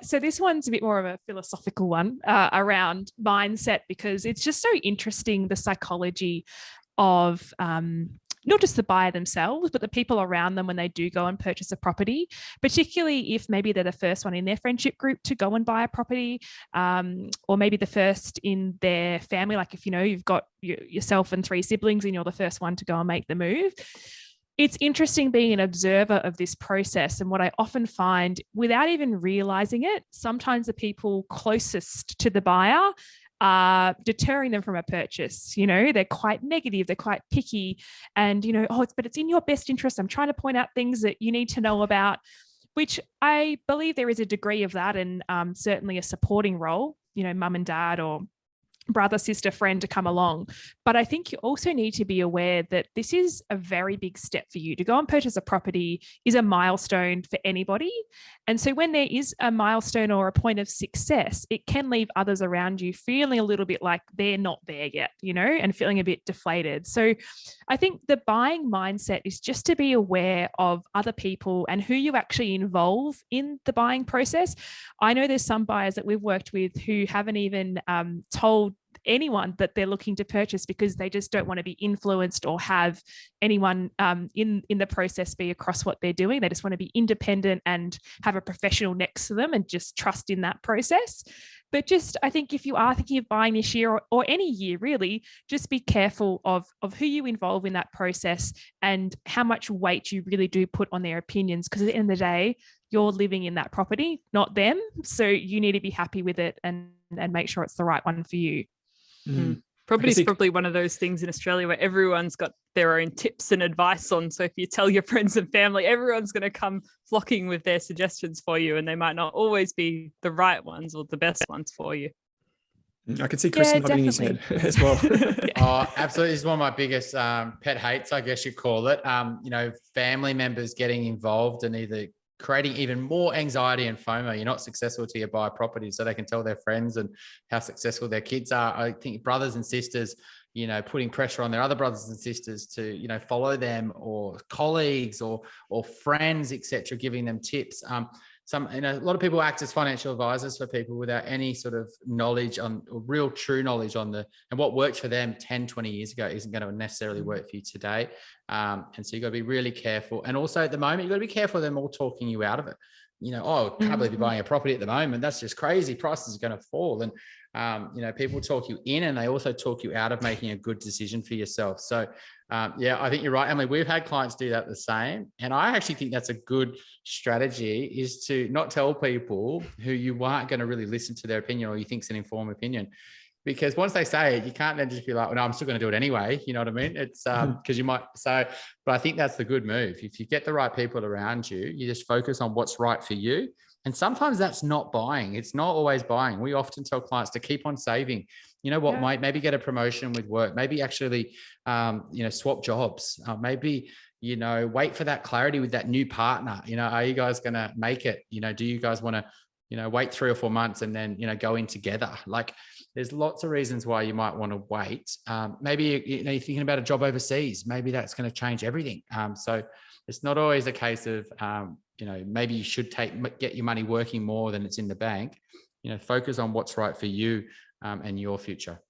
So this one's a bit more of a philosophical one around mindset, because it's just so interesting, the psychology of not just the buyer themselves, but the people around them when they do go and purchase a property, particularly if maybe they're the first one in their friendship group to go and buy a property, or maybe the first in their family. Like if, you've got yourself and 3 siblings and you're the first one to go and make the move. It's interesting being an observer of this process. And what I often find, without even realizing it, sometimes the people closest to the buyer are deterring them from a purchase. They're quite negative, they're quite picky, and but it's in your best interest. I'm trying to point out things that you need to know about, which I believe there is a degree of that, and certainly a supporting role, mum and dad or brother, sister, friend to come along. But I think you also need to be aware that this is a very big step for you. To go and purchase a property is a milestone for anybody. And so when there is a milestone or a point of success, it can leave others around you feeling a little bit like they're not there yet, and feeling a bit deflated. So I think the buying mindset is just to be aware of other people and who you actually involve in the buying process. I know there's some buyers that we've worked with who haven't even told anyone that they're looking to purchase, because they just don't want to be influenced or have anyone in the process be across what they're doing. They just want to be independent and have a professional next to them and just trust in that process. But just, I think if you are thinking of buying this year or any year really, just be careful of who you involve in that process and how much weight you really do put on their opinions, because at the end of the day, you're living in that property, not them. So you need to be happy with it and make sure it's the right one for you. Property is probably one of those things in Australia where everyone's got their own tips and advice on. So if you tell your friends and family, everyone's going to come flocking with their suggestions for you, and they might not always be the right ones or the best ones for you. I can see Chris nodding his head as well. Oh, absolutely. This is one of my biggest pet hates, I guess you call it. Family members getting involved and either creating even more anxiety and FOMO. You're not successful till you buy a property, so they can tell their friends and how successful their kids are. I think brothers and sisters, putting pressure on their other brothers and sisters to, follow them, or colleagues or friends, etc., giving them tips. A lot of people act as financial advisors for people without any sort of knowledge on, or real true knowledge on and what worked for them 10, 20 years ago isn't going to necessarily work for you today. And so you've got to be really careful. And also at the moment, you've got to be careful of them all talking you out of it. Can't believe you're buying a property at the moment. That's just crazy. Prices are going to fall. And, people talk you in, and they also talk you out of making a good decision for yourself. So, I think you're right, Emily. We've had clients do that the same. And I actually think that's a good strategy, is to not tell people who you aren't going to really listen to their opinion or you think's an informed opinion. Because once they say it, you can't then just be like, well, no, I'm still going to do it anyway. You know what I mean? It's because you might say, but I think that's the good move. If you get the right people around you, you just focus on what's right for you. And sometimes that's not buying. It's not always buying. We often tell clients to keep on saving. Maybe get a promotion with work, maybe actually, swap jobs, maybe, wait for that clarity with that new partner. Are you guys going to make it? Do you guys want to, wait 3 or 4 months and then, go in together? Like, there's lots of reasons why you might want to wait. Maybe, you're thinking about a job overseas. Maybe that's going to change everything. So it's not always a case of, maybe you should get your money working more than it's in the bank. Focus on what's right for you and your future.